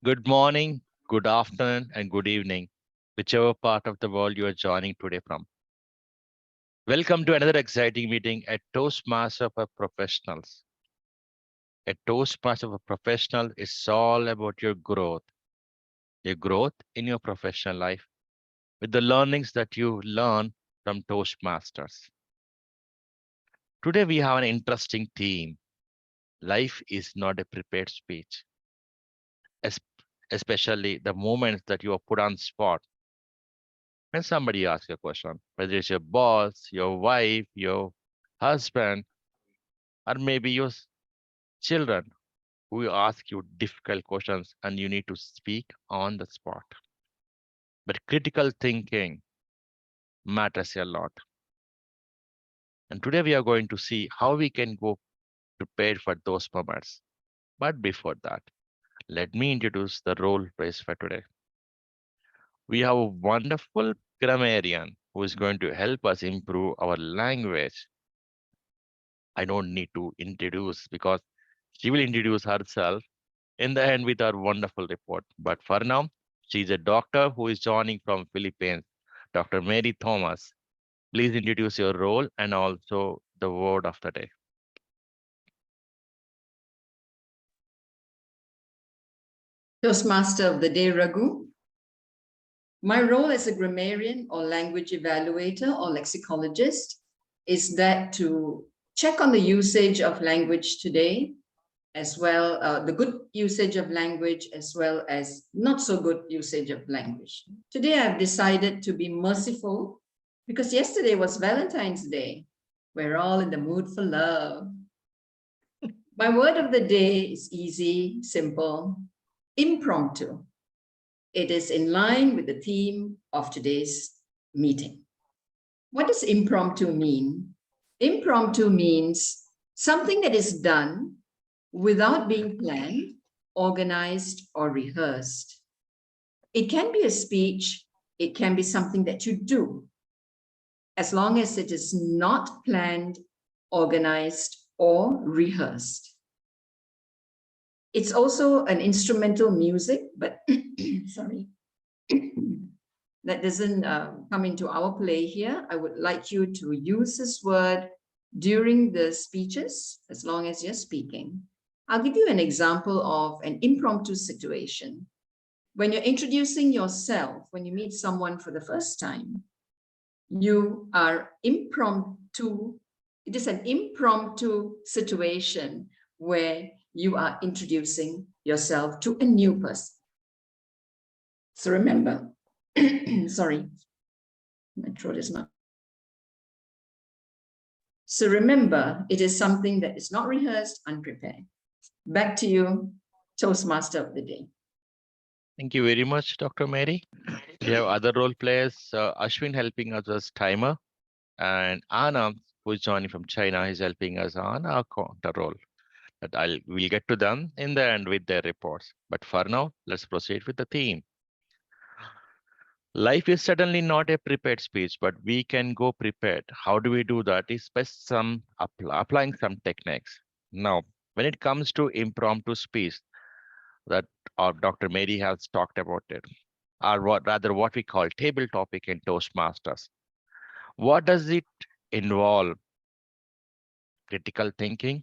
Good morning, good afternoon, and good evening, whichever part of the world you are joining today from. Welcome to another exciting meeting at Toastmaster for Professionals. A Toastmaster for Professional is all about your growth in your professional life with the learnings that you learn from Toastmasters. Today we have an interesting theme. Life is not a prepared speech, es- especially the moments that you are put on spot when somebody asks you a question, whether it's your boss, your wife, your husband, or maybe your children who ask you difficult questions and you need to speak on the spot. But critical thinking matters a lot. And today we are going to see how we can go prepared for those moments. But before that, let me introduce the role plays for today. We have a wonderful grammarian who is going to help us improve our language. I don't need to introduce because she will introduce herself in the end with our wonderful report. But for now, she's a doctor who is joining from Philippines, Dr. Mary Thomas. Please introduce your role and also the word of the day. Toastmaster of the Day, Raghu. My role as a grammarian or language evaluator or lexicologist is that to check on the usage of language today, as well the good usage of language, as well as not so good usage of language. Today, I've decided to be merciful because yesterday was Valentine's Day. We're all in the mood for love. My word of the day is easy, simple, impromptu. It is in line with the theme of today's meeting. What does impromptu mean? Impromptu means something that is done without being planned, organized, or rehearsed. It can be a speech, it can be something that you do, as long as it is not planned, organized, or rehearsed. It's also an instrumental music, but sorry, that doesn't come into our play here. I would like you to use this word during the speeches, as long as you're speaking. I'll give you an example of an impromptu situation. When you're introducing yourself, when you meet someone for the first time, you are impromptu. It is an impromptu situation where you are introducing yourself to a new person. So remember, sorry, my throat is not. So remember, it is something that is not rehearsed, unprepared. Back to you, Toastmaster of the Day. Thank you very much, Dr. Mary. We have other role players, Ashwin helping us as timer, and Anna, who is joining from China, is helping us on our counter role. But we'll get to them in the end with their reports. But for now, let's proceed with the theme. Life is certainly not a prepared speech, but we can go prepared. How do we do that? Is by some applying some techniques. Now, when it comes to impromptu speech, that Dr. Mary has talked about it, or what we call table topic in Toastmasters. What does it involve? Critical thinking.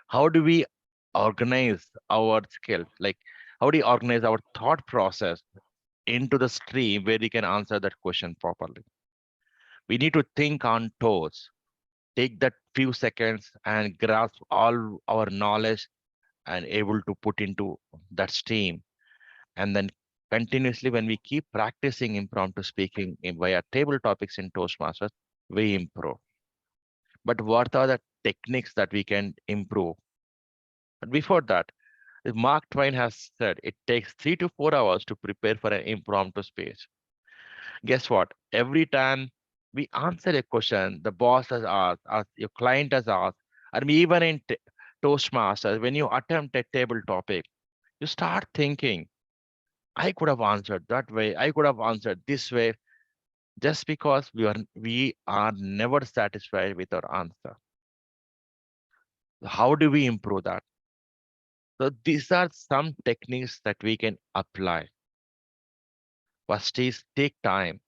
How do we organize our skills? Like, how do you organize our thought process into the stream where we can answer that question properly? We need to think on toes, take that few seconds and grasp all our knowledge and able to put into that stream. And then continuously, when we keep practicing impromptu speaking via table topics in Toastmasters, we improve. But what are the techniques that we can improve? But before that, Mark Twain has said it takes 3 to 4 hours to prepare for an impromptu speech. Guess what? Every time we answer a question, the boss has asked, your client has asked, or even in Toastmasters, when you attempt a table topic, you start thinking, I could have answered that way, I could have answered this way, just because we are never satisfied with our answer. How do we improve that? So these are some techniques that we can apply. First is take time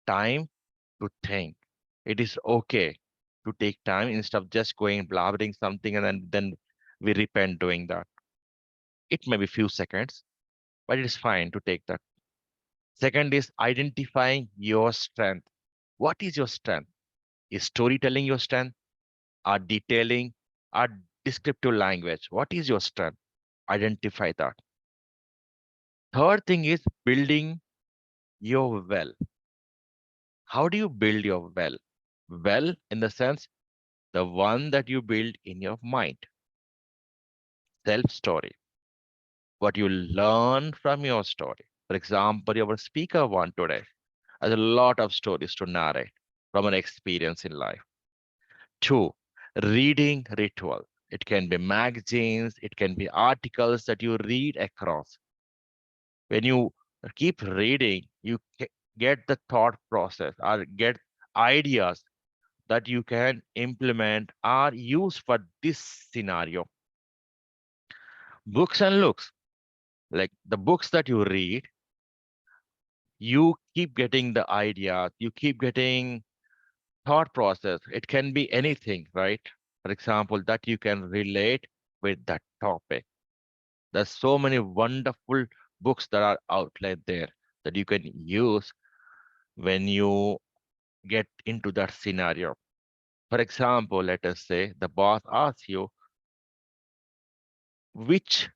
to think. It is okay to take time instead of just going blabbering something and then we repent doing that. It may be few seconds, but it is fine to take that. Second is identifying your strength. What is your strength? Is storytelling your strength? Are detailing? Are descriptive language? What is your strength? Identify that. Third thing is building your well. How do you build your well? Well, in the sense, the one that you build in your mind, self story, what you learn from your story. For example, your speaker one today has a lot of stories to narrate from an experience in life. Two, reading ritual. It can be magazines, it can be articles that you read across. When you keep reading, you get the thought process or get ideas that you can implement or use for this scenario. Books and looks, like the books that you read, you keep getting the idea, you keep getting thought process. It can be anything, right? For example, that you can relate with that topic. There's so many wonderful books that are outlined there that you can use when you get into that scenario. For example, let us say the boss asks you which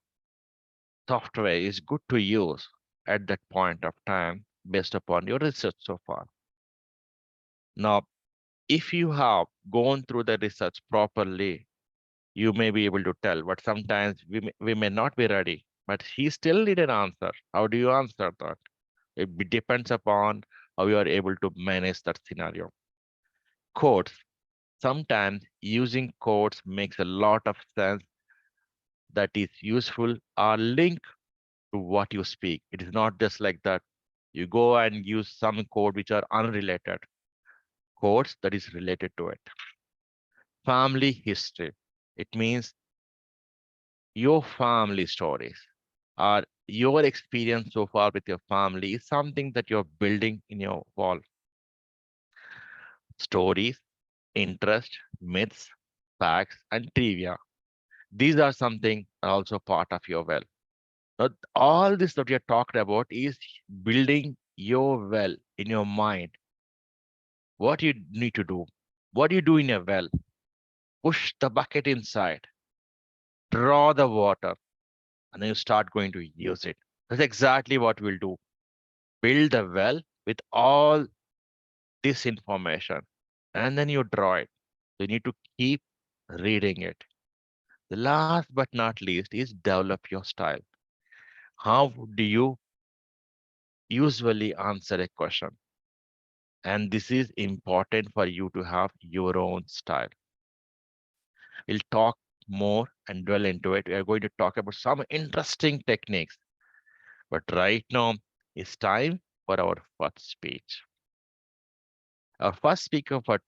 software is good to use at that point of time based upon your research so far. Now, if you have gone through the research properly, you may be able to tell, but sometimes we may not be ready. But he still need an answer. How do you answer that? Depends upon how you are able to manage that scenario. Quotes. Sometimes using quotes makes a lot of sense that is useful or linked to what you speak. It is not just like that. You go and use some quote which are unrelated. Quotes that is related to it. Family history. It means your family stories or your experience so far with your family is something that you're building in your wall. Stories, interest, myths, facts, and trivia. These are something also part of your well. Now, all this that we are talking about is building your well in your mind. What you need to do, what do you do in a well? Push the bucket inside, draw the water, and then you start going to use it. That's exactly what we'll do. Build the well with all this information, and then you draw it. You need to keep reading it. The last but not least is develop your style. How do you usually answer a question? And this is important for you to have your own style. We'll talk more and dwell into it. We are going to talk about some interesting techniques. But right now, it's time for our first speech. Our first speaker for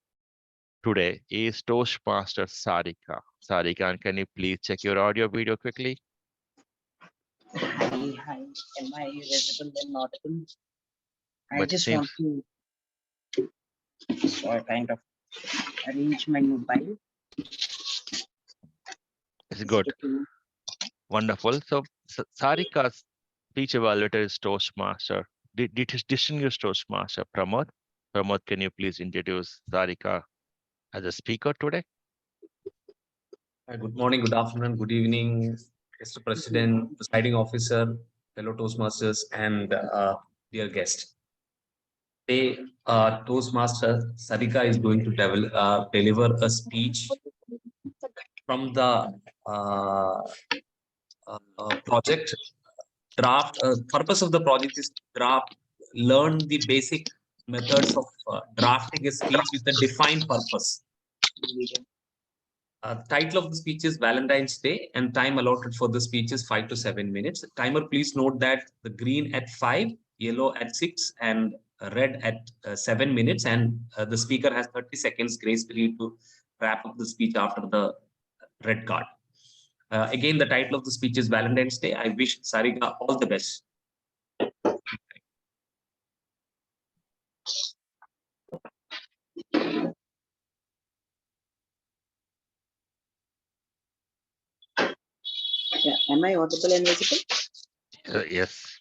today is Toastmaster Sarika. Sarika, can you please check your audio video quickly? Hi. Am I visible and audible? I But just want seems to kind of arrange my mobile. it's Just good. a few. Wonderful. So Sarika's speech evaluator is Toastmaster. Distinguished Toastmaster Pramod. Pramod, can you please introduce Sarika as a speaker today? Good morning, good afternoon, good evening, Mr. President, presiding officer, fellow Toastmasters, and dear guest. Today, Toastmaster Sarika is going to deliver a speech from the project draft. Purpose of the project is learn the basic methods of drafting a speech with a defined purpose. Title of the speech is Valentine's Day, and time allotted for the speech is 5 to 7 minutes. Timer, please note that the green at 5, yellow at 6, and red at 7 minutes. And the speaker has 30 seconds grace period to wrap up the speech after the red card. Again, the title of the speech is Valentine's Day. I wish Sarika all the best. Yeah. Am I audible and visible? Yes.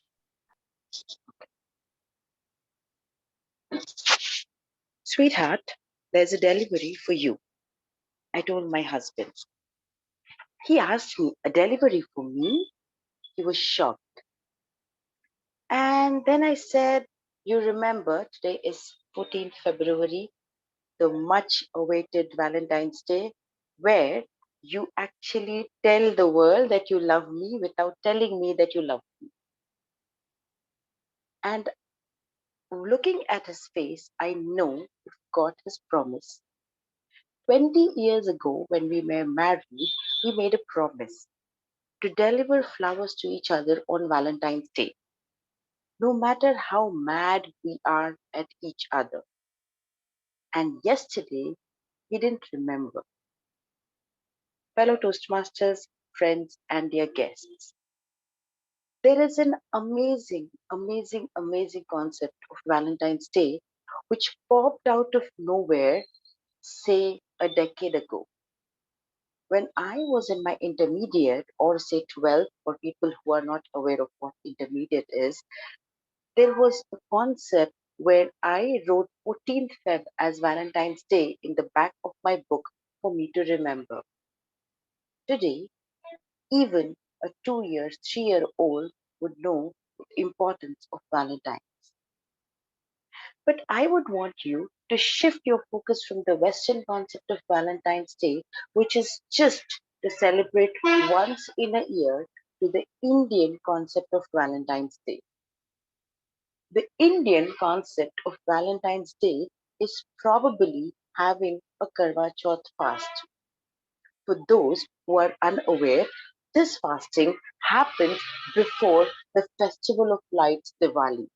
Sweetheart, there's a delivery for you. I told my husband. He asked me, a delivery for me? He was shocked. And then I said, you remember today is 14th February, the much awaited Valentine's Day, where you actually tell the world that you love me without telling me that you love me. And looking at his face, I know we've got his promise. 20 years ago, when we were married, we made a promise to deliver flowers to each other on Valentine's Day, no matter how mad we are at each other. And yesterday, he didn't remember. Fellow Toastmasters, friends, and dear guests, there is an amazing concept of Valentine's Day which popped out of nowhere, say a decade ago. When I was in my intermediate, or say 12, for people who are not aware of what intermediate is, there was a concept where I wrote 14th Feb as Valentine's Day in the back of my book for me to remember. Today, even a 2 year, 3 year old would know the importance of Valentine. But I would want you to shift your focus from the Western concept of Valentine's Day, which is just to celebrate once in a year, to the Indian concept of Valentine's Day. The Indian concept of Valentine's Day is probably having a Karwa Chauth fast. For those who are unaware, this fasting happens before the Festival of Lights Diwali,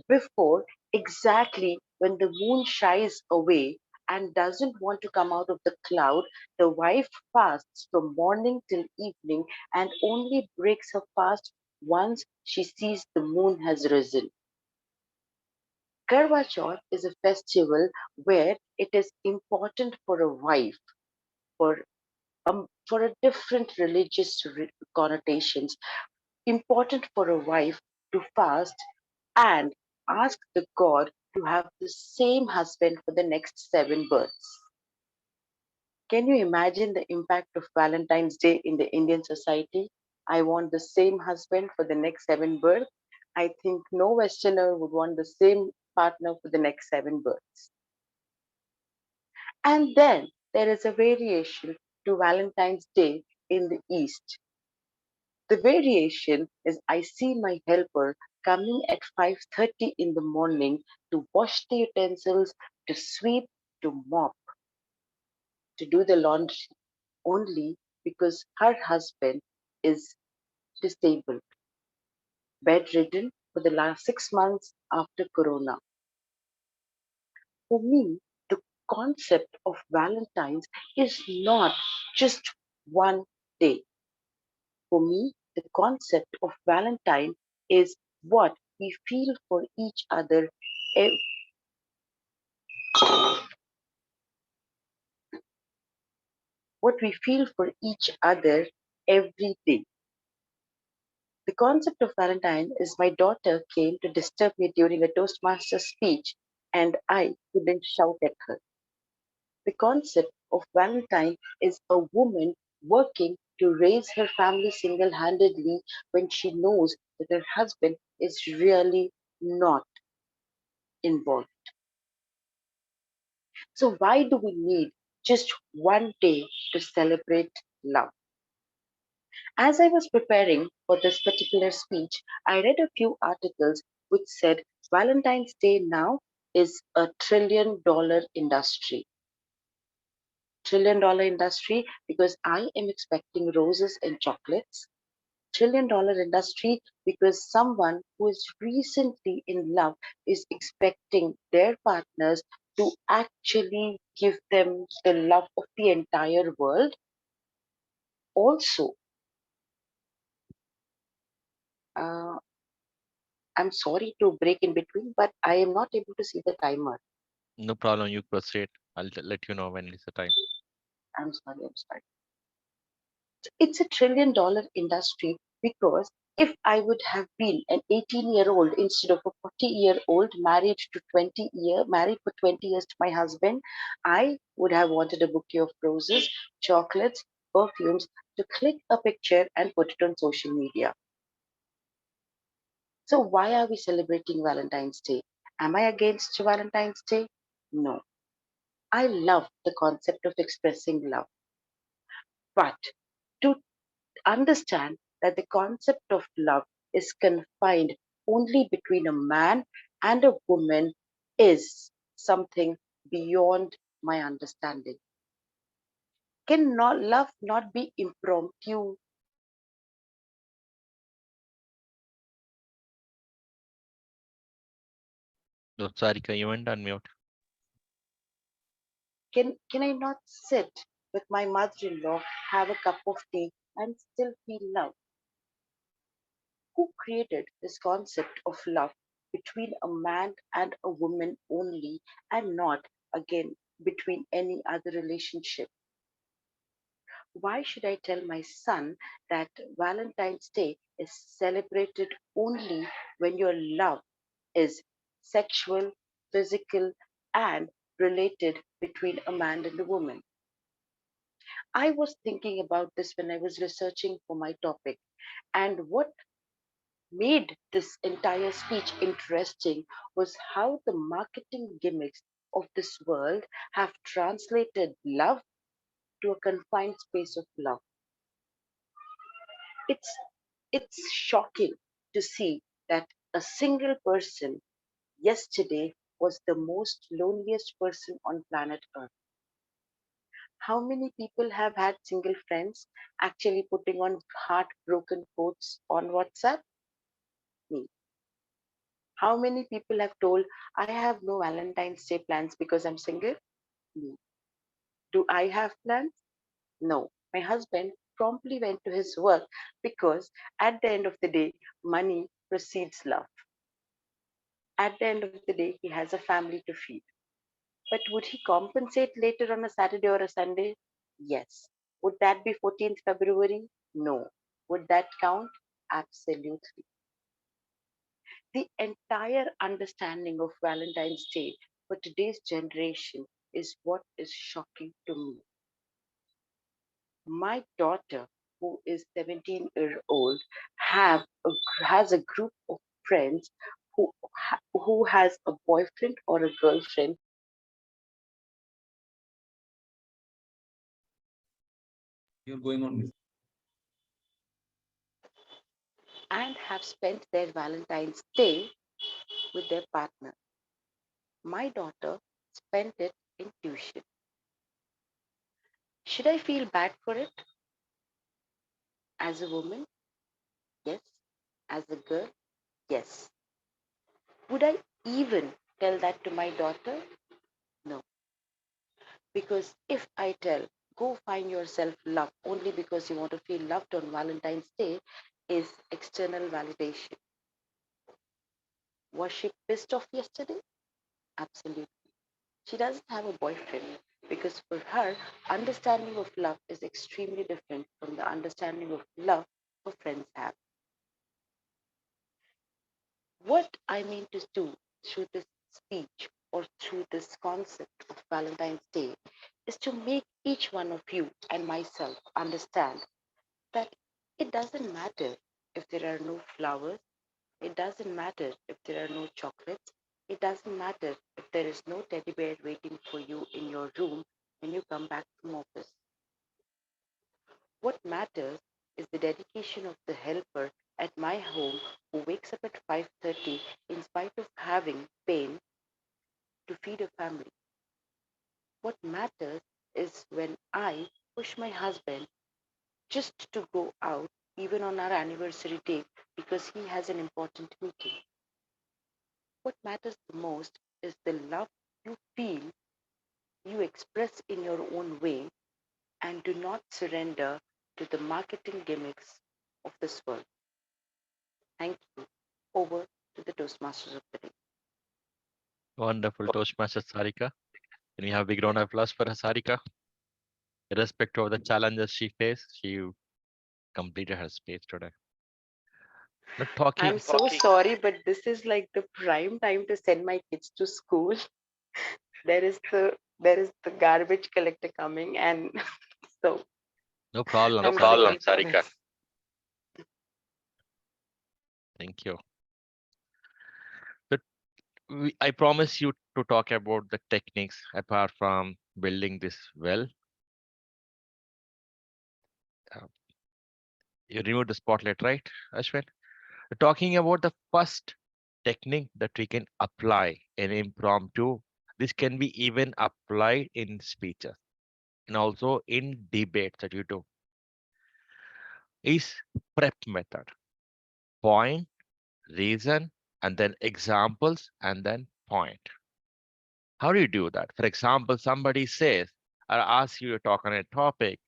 before exactly when the moon shies away and doesn't want to come out of the cloud. The wife fasts from morning till evening and only breaks her fast once she sees the moon has risen. Karwa Chauth is a festival where it is important for a wife, for a different religious connotations, important for a wife to fast and ask the god to have the same husband for the next 7 births. Can you imagine the impact of Valentine's Day in the Indian society? I want the same husband for the next 7 births. I think no Westerner would want the same partner for the next 7 births. And then there is a variation to Valentine's Day in the East. The variation is I see my helper coming at 5:30 in the morning to wash the utensils, to sweep, to mop, to do the laundry, only because her husband is disabled, bedridden for the last 6 months after Corona. For me, the concept of Valentine's is not just one day. For me, the concept of Valentine is what we feel for each other, ev- what we feel for each other every day. The concept of Valentine is my daughter came to disturb me during a Toastmaster speech and I couldn't shout at her. The concept of Valentine is a woman working to raise her family single handedly when she knows that her husband is really not involved. So, why do we need just one day to celebrate love? As I was preparing for this particular speech, I read a few articles which said Valentine's Day now is a $1 trillion industry. $1 trillion industry because I am expecting roses and chocolates. $1 trillion industry because someone who is recently in love is expecting their partners to actually give them the love of the entire world. Also, uh, I'm sorry to break in between, but I am not able to see the timer. No problem. You proceed. I'll let you know when it's the time. I'm sorry, I'm sorry. It's a $1 trillion industry because if I would have been an 18-year-old instead of a 40-year-old married for 20 years to my husband, I would have wanted a bouquet of roses, chocolates, perfumes to click a picture and put it on social media. So why are we celebrating Valentine's Day? Am I against Valentine's Day? No. I love the concept of expressing love. But to understand that the concept of love is confined only between a man and a woman is something beyond my understanding. Can not love not be impromptu? No, Sarika, you went on mute. Can I not sit with my mother-in-law, have a cup of tea, and still feel love? Who created this concept of love between a man and a woman only and not again between any other relationship? Why should I tell my son that Valentine's Day is celebrated only when your love is sexual, physical, and related between a man and a woman? I was thinking about this when I was researching for my topic, and what made this entire speech interesting was how the marketing gimmicks of this world have translated love to a confined space of love. It's it's shocking to see that a single person yesterday was the most loneliest person on planet Earth. How many people have had single friends actually putting on heartbroken quotes on WhatsApp? Me. How many people have told, I have no Valentine's Day plans because I'm single? Me. Do I have plans? No. My husband promptly went to his work because at the end of the day, money precedes love. At the end of the day, he has a family to feed. But would he compensate later on a Saturday or a Sunday? Yes. Would that be 14th February? No. Would that count? Absolutely. The entire understanding of Valentine's Day for today's generation is what is shocking to me. My daughter, who is 17-year-old, has a group of friends who has a boyfriend or a girlfriend You're going on. and have spent their Valentine's Day with their partner. My daughter spent it in tuition. Should I feel bad for it? As a woman? Yes. As a girl? Yes. Would I even tell that to my daughter? No. Because if I tell, go find yourself love only because you want to feel loved on Valentine's Day, is external validation. Was she pissed off yesterday? Absolutely. She doesn't have a boyfriend because for her, understanding of love is extremely different from the understanding of love her friends have. What I mean to do through this speech or through this concept of Valentine's Day is to make each one of you and myself understand that it doesn't matter if there are no flowers, it doesn't matter if there are no chocolates, it doesn't matter if there is no teddy bear waiting for you in your room when you come back from office. What matters is the dedication of the helper at my home who wakes up at 5:30 in spite of having pain to feed a family. What matters is when I push my husband just to go out even on our anniversary date because he has an important meeting. What matters the most is the love you feel, you express in your own way, and do not surrender to to the marketing gimmicks of this world. Thank you. Over to the Toastmasters of the day. Wonderful Toastmaster Sarika. Can we have a big round of applause for Sarika? Irrespective of the challenges she faced, she completed her speech today. Now I'm so sorry, but this is like the prime time to send my kids to school. There is the garbage collector coming, and so no problem, I'm Sarika. Thank you. But I promise you to talk about the techniques apart from building this well. You removed the spotlight, right, Ashwin? We're talking about the first technique that we can apply in impromptu. This can be even applied in speeches and also in debates that you do. Is prep method. Point, reason, and then examples, and then point. How do you do that? For example, somebody says, I ask you to talk on a topic.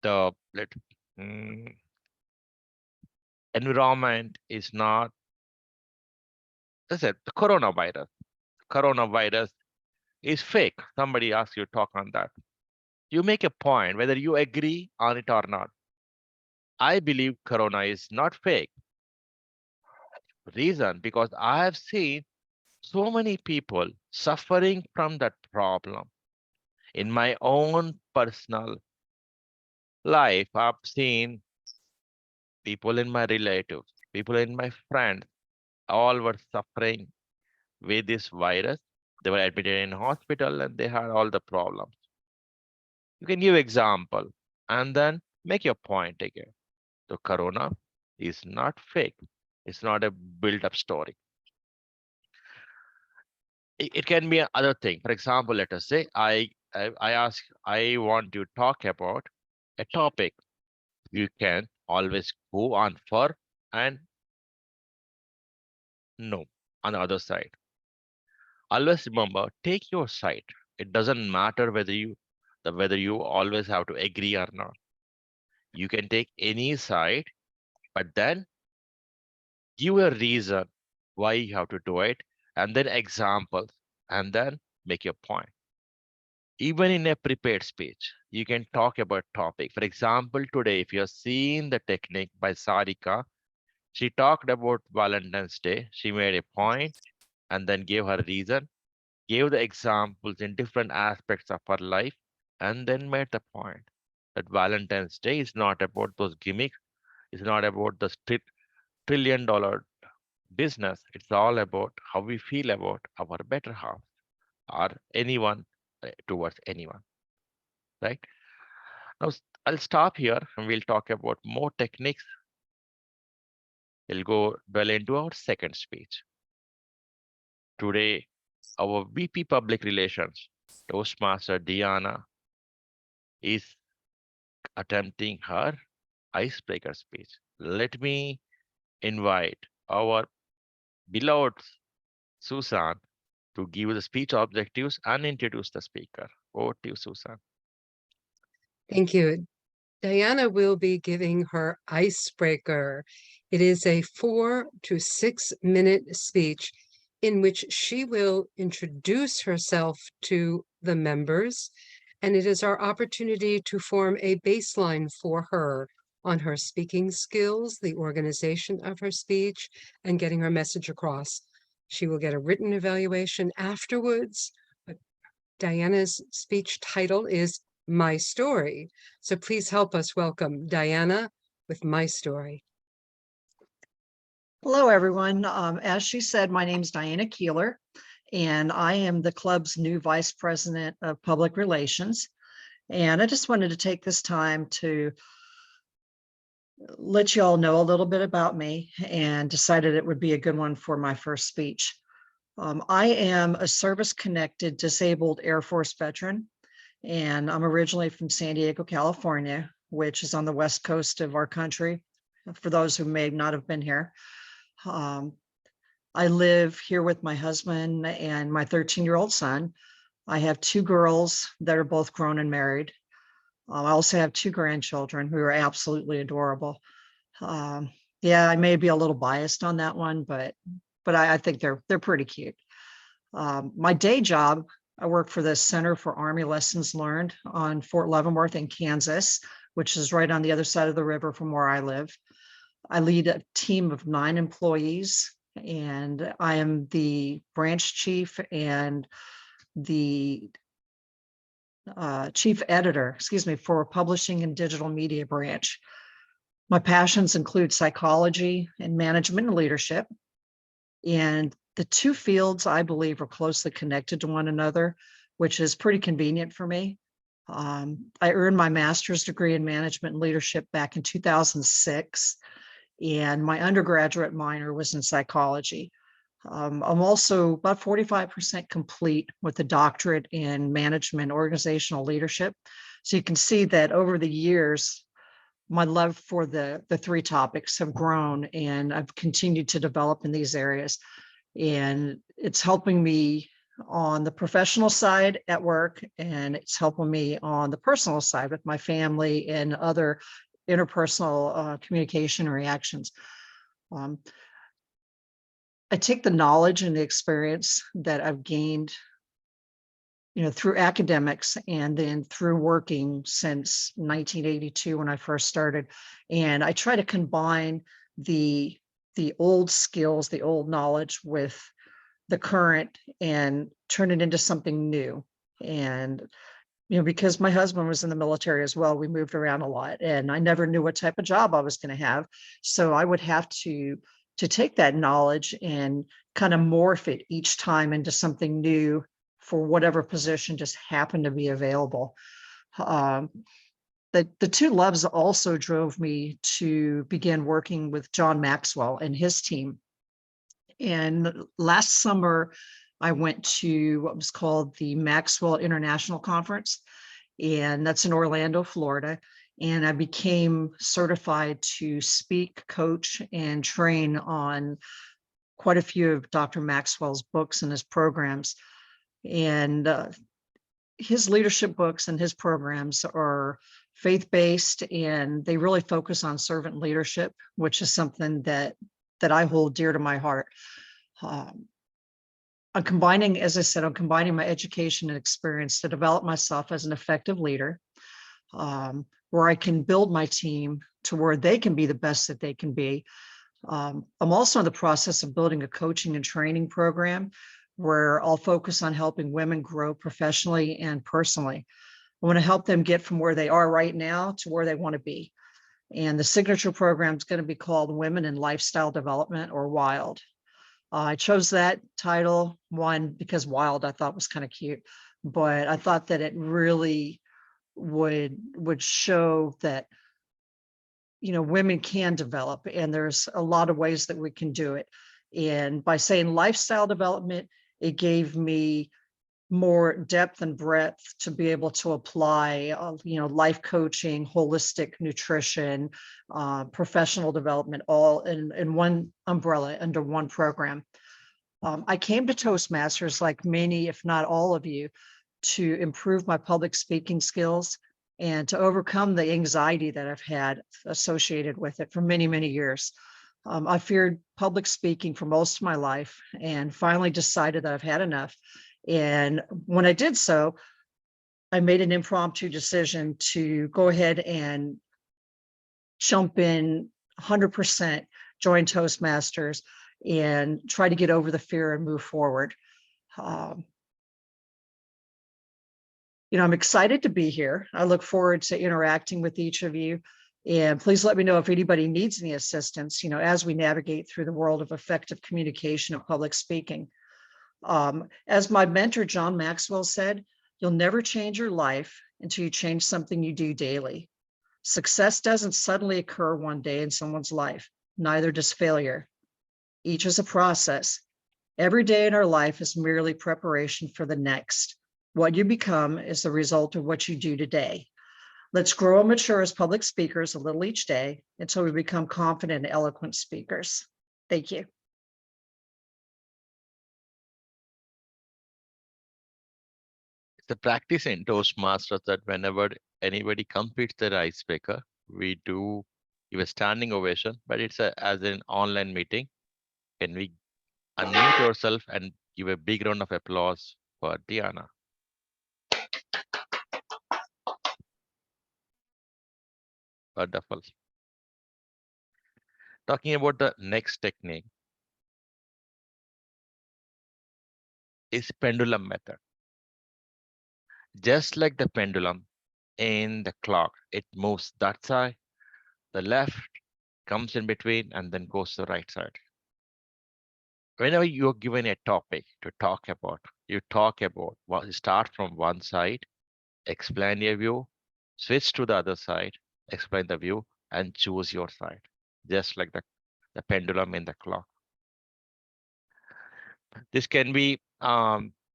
The environment is not, let's say, the coronavirus. Coronavirus is fake. Somebody asks you to talk on that. You make a point, whether you agree on it or not. I believe corona is not fake. Reason, because I have seen so many people suffering from that problem. In my own personal life, I've seen people in my relatives, people in my friends, all were suffering with this virus. They were admitted in hospital and they had all the problems. You can give example and then make your point again. So corona is not fake. It's not a built-up story. It can be another thing. For example, let us say I want to talk about a topic. You can always go on for and no on the other side. Always remember, take your side. It doesn't matter whether you always have to agree or not. You can take any side, but then give a reason why you have to do it, and then examples, and then make your point. Even in a prepared speech, you can talk about topic. For example, today, if you're seeing the technique by Sarika, she talked about Valentine's Day. She made a point and then gave her reason, gave the examples in different aspects of her life, and then made the point that Valentine's Day is not about those gimmicks. It's not about the trillion-dollar business. It's all about how we feel about our better half or anyone towards anyone, right? Now, I'll stop here and we'll talk about more techniques. We'll go well into our second speech. Today, our VP Public Relations, Toastmaster Diana, is attempting her icebreaker speech. Let me invite our beloved Susan to give the speech objectives and introduce the speaker. Over to you, Susan. Thank you. Diana will be giving her icebreaker. It is a 4 to 6 minute speech in which she will introduce herself to the members, and it is our opportunity to form a baseline for her on her speaking skills, the organization of her speech, and getting her message across. She will get a written evaluation afterwards. But Diana's speech title is My Story. So please help us welcome Diana with My Story. Hello, everyone. As she said, my name is Diana Keeler, and I am the club's new Vice President of Public Relations. And I just wanted to take this time to let you all know a little bit about me and decided it would be a good one for my first speech. I am a service-connected disabled Air Force veteran, and I'm originally from San Diego, California, which is on the west coast of our country, for those who may not have been here. I live here with my husband and my 13-year-old son. I have 2 girls that are both grown and married. I also have 2 grandchildren who are absolutely adorable. Yeah, I may be a little biased on that one, but I think they're pretty cute. My day job, I work for the Center for Army Lessons Learned on Fort Leavenworth in Kansas, which is right on the other side of the river from where I live. I lead a team of 9 employees, and I am the branch chief and the chief editor, excuse me, for publishing and digital media branch. My passions include psychology and management and leadership. And the 2 fields I believe are closely connected to one another, which is pretty convenient for me. I earned my master's degree in management and leadership back in 2006, and my undergraduate minor was in psychology. I'm also about 45% complete with a doctorate in management organizational leadership. So you can see that over the years, my love for the 3 topics have grown, and I've continued to develop in these areas. And it's helping me on the professional side at work, and it's helping me on the personal side with my family and other interpersonal communication reactions. I take the knowledge and the experience that I've gained, through academics and then through working since 1982 when I first started. And I try to combine the old skills, the old knowledge with the current and turn it into something new. And, because my husband was in the military as well, we moved around a lot and I never knew what type of job I was going to have. So I would have to take that knowledge and kind of morph it each time into something new for whatever position just happened to be available. The 2 loves also drove me to begin working with John Maxwell and his team. And last summer, I went to what was called the Maxwell International Conference, and that's in Orlando, Florida. And I became certified to speak, coach, and train on quite a few of Dr. Maxwell's books and his programs. And his leadership books and his programs are faith-based, and they really focus on servant leadership, which is something that I hold dear to my heart. I'm combining, as I said, my education and experience to develop myself as an effective leader, where I can build my team to where they can be the best that they can be. I'm also in the process of building a coaching and training program where I'll focus on helping women grow professionally and personally. I want to help them get from where they are right now to where they want to be. And the signature program is going to be called Women in Lifestyle Development, or WILD. I chose that title, one, because WILD I thought was kind of cute, but I thought that it really would show that, women can develop, and there's a lot of ways that we can do it. And by saying lifestyle development, it gave me more depth and breadth to be able to apply, life coaching, holistic nutrition, professional development, all in one umbrella under one program. I came to Toastmasters, like many, if not all of you, to improve my public speaking skills and to overcome the anxiety that I've had associated with it for many, many years. I feared public speaking for most of my life and finally decided that I've had enough. And when I did so, I made an impromptu decision to go ahead and jump in 100%, join Toastmasters, and try to get over the fear and move forward. I'm excited to be here. I look forward to interacting with each of you. And please let me know if anybody needs any assistance, as we navigate through the world of effective communication and public speaking. As my mentor, John Maxwell, said, you'll never change your life until you change something you do daily. Success doesn't suddenly occur one day in someone's life. Neither does failure. Each is a process. Every day in our life is merely preparation for the next. What you become is the result of what you do today. Let's grow and mature as public speakers a little each day until we become confident and eloquent speakers. Thank you. The practice in Toastmasters that whenever anybody completes their icebreaker, we do give a standing ovation, but it's as an online meeting. Can we unmute yourself and give a big round of applause for Diana? Wonderful. Talking about the next technique is pendulum method. Just like the pendulum in the clock, it moves that side, the left comes in between and then goes to the right side. Whenever you're given a topic to talk about, you talk about what, start from one side, explain your view, switch to the other side, explain the view, and choose your side, just like the pendulum in the clock. This can be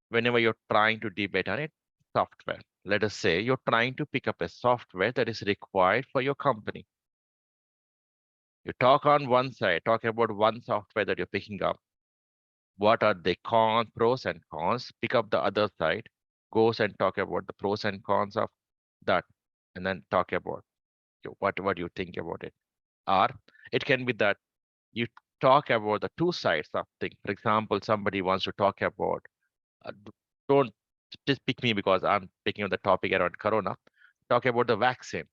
whenever you're trying to debate on it, software. Let us say you're trying to pick up a software that is required for your company. You talk on one side, talk about one software that you're picking up. What are the pros and cons? Pick up the other side, goes and talk about the pros and cons of that, and then talk about what you think about it. Or it can be that you talk about the two sides of things. For example, somebody wants to talk about, don't just pick me because I'm picking up the topic around Corona. Talk about the vaccine.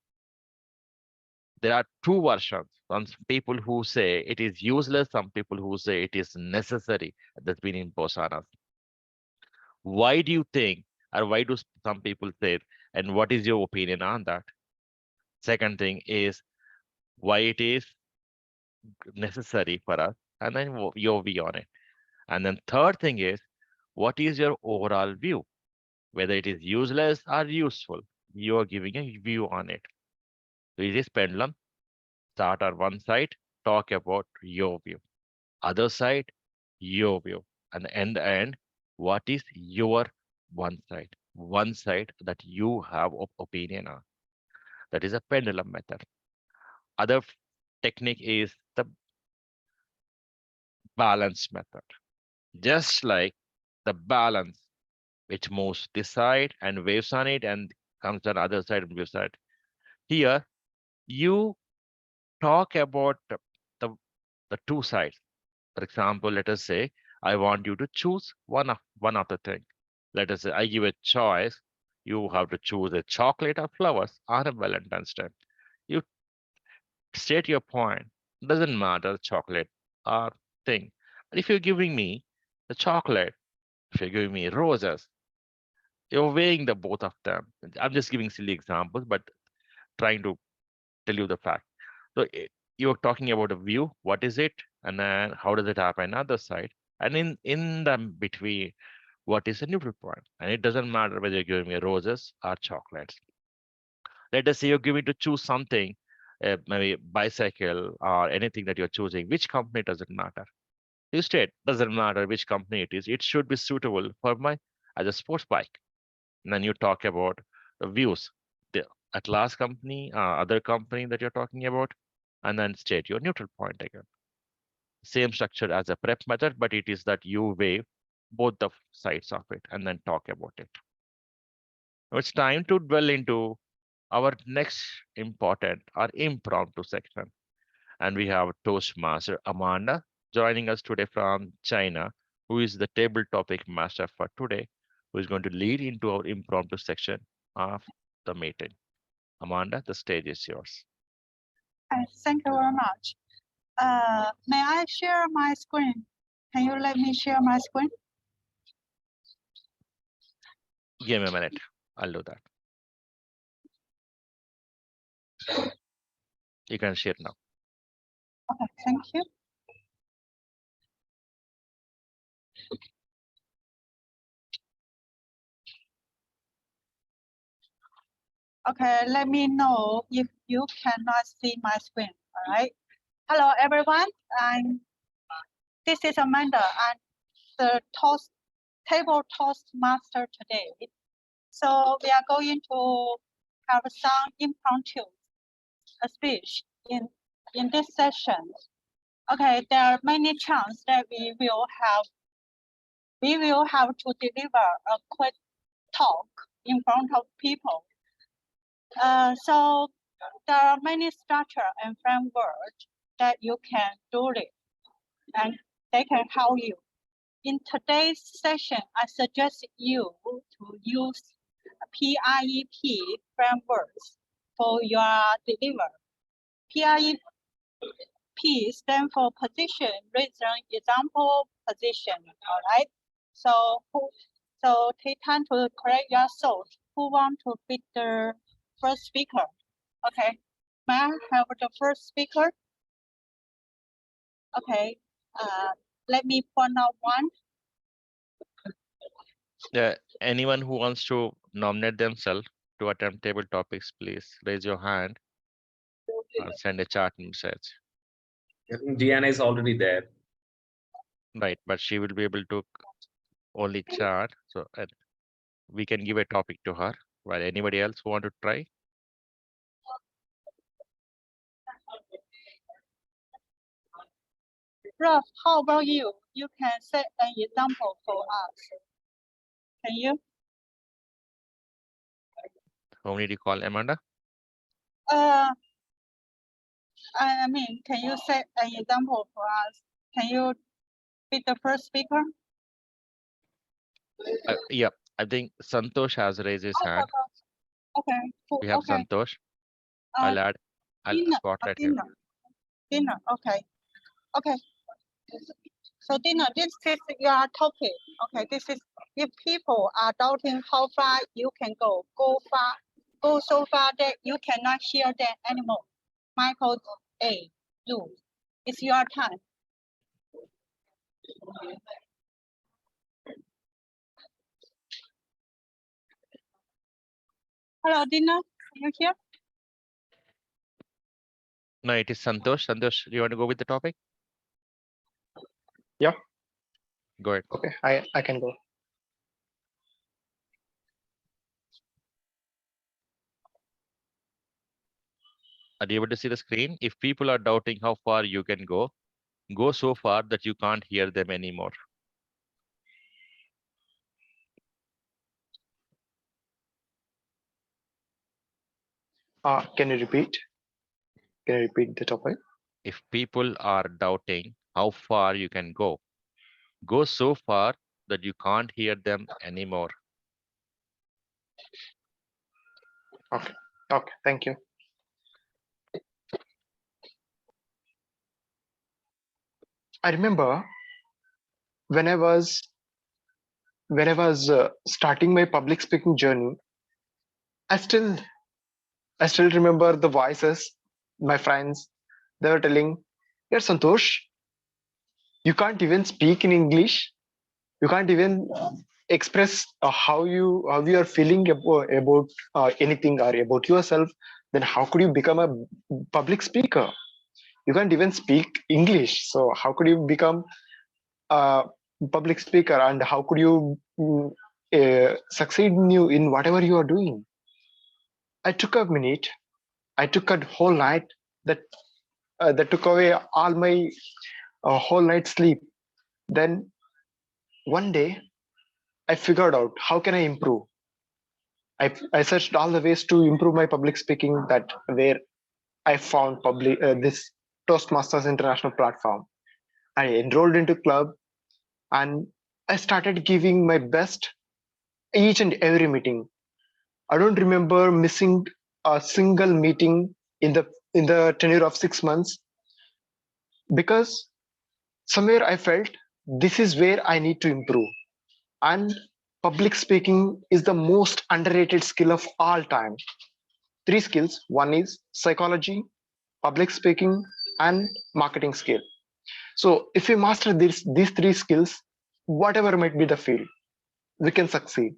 There are two versions. Some people who say it is useless, some people who say it is necessary. That's been imposed on us. Why do you think, or why do some people say it, and what is your opinion on that? Second thing is why it is necessary for us, and then your view on it. And then third thing is, what is your overall view? Whether it is useless or useful, you are giving a view on it. So it is pendulum. Start on one side, talk about your view. Other side, your view. And in the end, what is your one side? One side that you have opinion on. That is a pendulum method. Other technique is the balance method. Just like the balance, which moves this side and waves on it and comes on the other side and waves side. Here, you talk about the two sides. For example, let us say I want you to choose one of the thing. Let us say I give a choice. You have to choose a chocolate or flowers on a Valentine's Day. You state your point. Doesn't matter chocolate or thing. But if you're giving me the chocolate, if you're giving me roses, you're weighing the both of them. I'm just giving silly examples, but trying to tell you the fact. So you're talking about a view. What is it? And then how does it happen on the other side? And in the between, what is the neutral point? And it doesn't matter whether you're giving me roses or chocolates. Let us say you're giving to choose something, maybe bicycle or anything that you're choosing. Which company doesn't matter? You state doesn't matter which company it is. It should be suitable for my as a sports bike. And then you talk about the views, the Atlas company, other company that you're talking about, and then state your neutral point again. Same structure as a prep method, but it is that you weigh both the sides of it and then talk about it. Now it's time to dwell into our next important or impromptu section. And we have Toastmaster Amanda joining us today from China, who is the table topic master for today, who is going to lead into our impromptu section of the meeting. Amanda, the stage is yours. Thank you very much. May I share my screen? Can you let me share my screen? Give me a minute. I'll do that. You can share now. Okay, thank you. Okay, let me know if you cannot see my screen, all right? Hello, everyone. This is Amanda. I'm the table Toastmaster today. So we are going to have some impromptu speech in this session. Okay, there are many chances that we will have to deliver a quick talk in front of people. So there are many structure and frameworks that you can do it, and they can help you. In today's session, I suggest you to use PREP frameworks for your delivery. PREP stands for position, reason, example, position. All right. So take time to correct your thoughts. Who want to be the first speaker? Okay. May I have the first speaker? Okay. Let me point out one. Anyone who wants to nominate themselves to attempt table topics, please raise your hand or send a chat message. Diana is already there. Right, but she will be able to only chat. So we can give a topic to her. While anybody else who want to try? Ralph, how about you? You can set an example for us. Can you? Whom did you call, Amanda? I mean, can you set an example for us? Can you be the first speaker? Yeah, I think Santosh has raised his hand. Okay. We have Okay. Santosh. I'll spotlight him. Dinner. Okay. Okay. So Dinner, this is your topic. Okay, this is if people are doubting how far you can go so far that you cannot hear them anymore. Michael A. Do. It's your time. Hello, Dina. Are you here? No, it is Santosh. Santosh, do you want to go with the topic? Yeah. Go ahead. Okay, I can go. Are you able to see the screen? If people are doubting how far you can go so far that you can't hear them anymore. Can you repeat? Can you repeat the topic? If people are doubting how far you can go so far that you can't hear them anymore. Okay. Okay, thank you. I remember when I was starting my public speaking journey, I still remember the voices, my friends. They were telling, "Yeah, Santosh, you can't even speak in English. You can't even express how you are feeling about anything or about yourself. Then how could you become a public speaker? You can't even speak English. So how could you become a public speaker, and how could you succeed in whatever you are doing?" I took a minute. I took a whole night that took away all my whole night sleep. Then one day I figured out how can I improve. I searched all the ways to improve my public speaking. That where I found this Toastmasters international platform. I enrolled into club, and I started giving my best each and every meeting. I don't remember missing a single meeting in the tenure of 6 months, because somewhere I felt this is where I need to improve. And public speaking is the most underrated skill of all time. 3 skills. One is psychology, public speaking, and marketing skill. So if we master these 3 skills, whatever might be the field, we can succeed.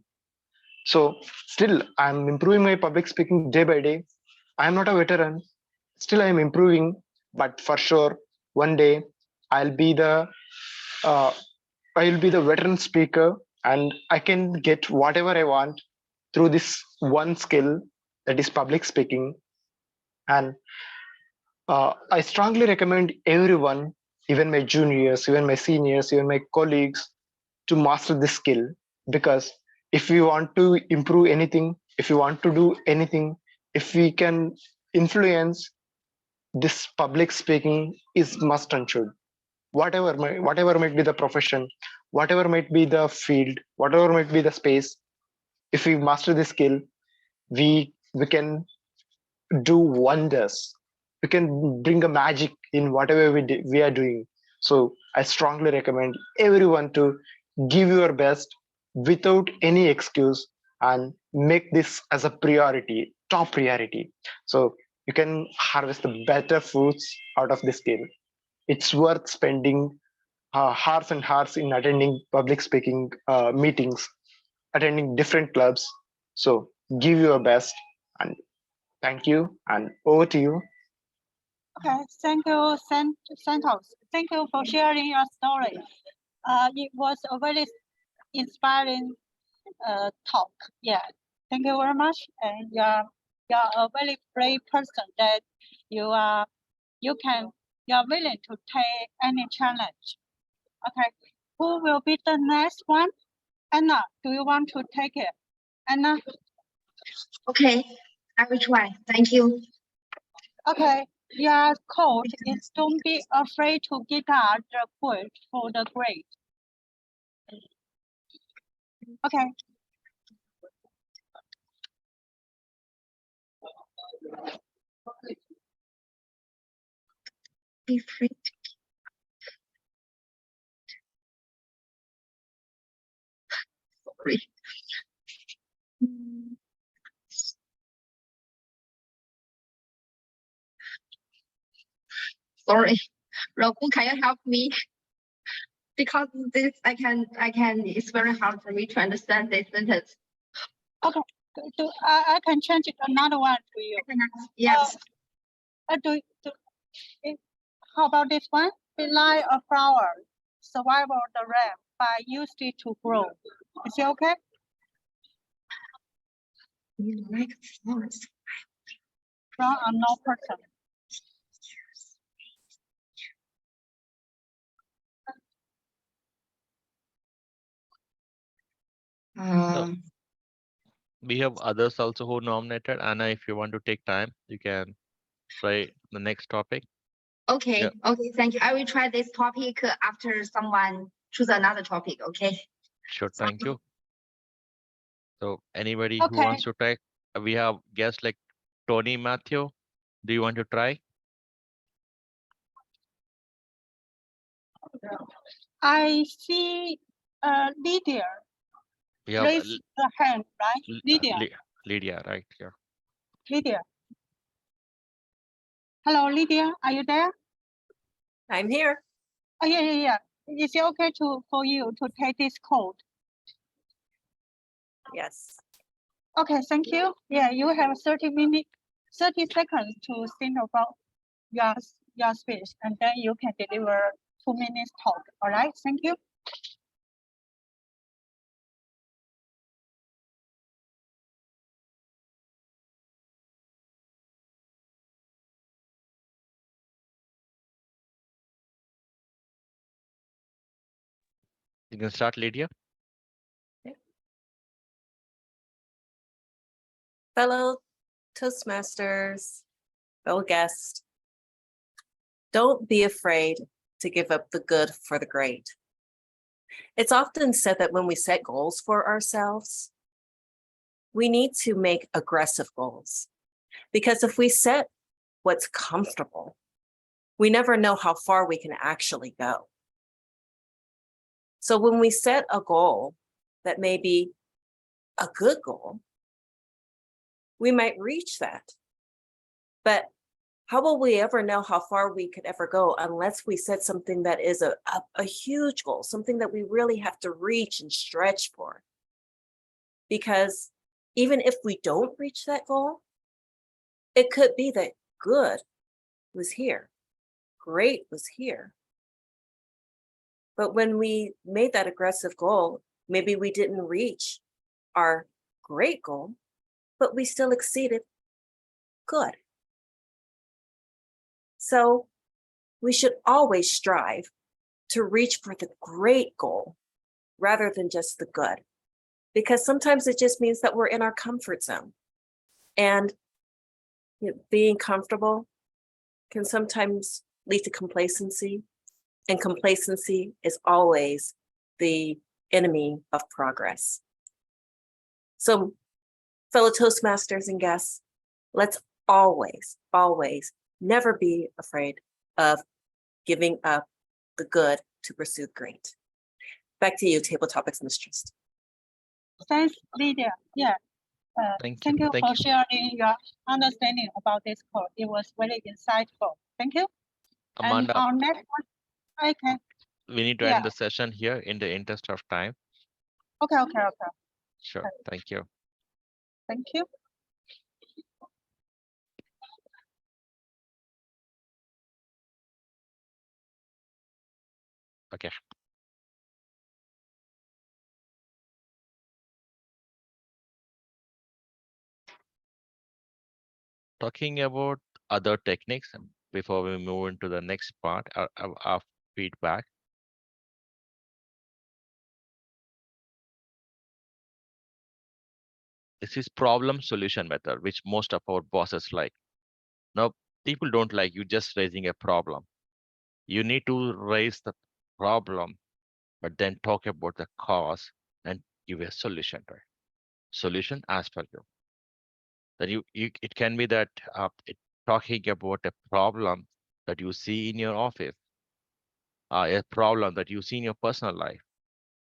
So still I'm improving my public speaking day by day. I'm not a veteran. Still I'm improving, but for sure one day I'll be the veteran speaker, and I can get whatever I want through this one skill, that is public speaking. And I strongly recommend everyone, even my juniors, even my seniors, even my colleagues, to master this skill, because if we want to improve anything, if we want to do anything, if we can influence, this public speaking is must and should. Whatever might be the profession, whatever might be the field, whatever might be the space, if we master this skill, we can do wonders. We can bring a magic in whatever we are doing. So I strongly recommend everyone to give your best without any excuse and make this as a priority, top priority. So you can harvest the better fruits out of this skill. It's worth spending hours and hours in attending public speaking meetings, attending different clubs. So give your best, and thank you, and over to you. Okay, thank you, Santos. Thank you for sharing your story. It was a very inspiring talk. Yeah, thank you very much. And you're a very brave person that you are willing to take any challenge. Okay, who will be the next one? Anna, do you want to take it? Anna? Okay, I will try. Thank you. Okay, your code is don't be afraid to get out the quote for the grade. Okay. Be free to sorry. Sorry, Raghu, can you help me? Because this I can. It's very hard for me to understand this sentence. Okay. I can change it another one to you. Yes. How about this one? Be like a flower, survival of the rain, but used it to grow. Is it okay? You like flowers. From a no person. We have others also who nominated. Anna, if you want to take time, you can try the next topic. Okay. Yeah. Okay. Thank you. I will try this topic after someone choose another topic. Okay. Sure. Thank you. So anybody who Okay. wants to try, we have guests like Tony Matthew. Do you want to try? I see Lydia We have raise the hand, right? Lydia. Lydia, right here. Lydia. Hello, Lydia. Are you there? I'm here. Oh, yeah. Is it okay for you to take this code? Yes. Okay, thank you. Yeah, you have 30 seconds to think about your speech, and then you can deliver 2 minutes talk. All right, thank you. You can start, Lydia. Fellow Toastmasters, fellow guests, don't be afraid to give up the good for the great. It's often said that when we set goals for ourselves, we need to make aggressive goals, because if we set what's comfortable, we never know how far we can actually go. So when we set a goal that may be a good goal, we might reach that. But how will we ever know how far we could ever go unless we set something that is a huge goal, something that we really have to reach and stretch for? Because even if we don't reach that goal, it could be that good was here, great was here. But when we made that aggressive goal, maybe we didn't reach our great goal, but we still exceeded good. So we should always strive to reach for the great goal rather than just the good. because sometimes it just means that we're in our comfort zone. And being comfortable can sometimes lead to complacency, and complacency is always the enemy of progress. So, fellow Toastmasters and guests, let's always, always never be afraid of giving up the good to pursue great. Back to you, Table Topics Mistress. Thanks, Lydia. Yeah. Thank Thank you. you Thank for you. sharing your understanding about this code. It was very insightful. Thank you. Amanda, And our next one, okay. we need to Yeah. end the session here in the interest of time. Okay. Sure. Thank you. Thank you. Okay. Talking about other techniques before we move into the next part of feedback. This is problem solution method, which most of our bosses like. Now, people don't like you just raising a problem. You need to raise the problem, but then talk about the cause and give a solution to it. Solution as per you. Then it can be that talking about a problem that you see in your office, a problem that you see in your personal life,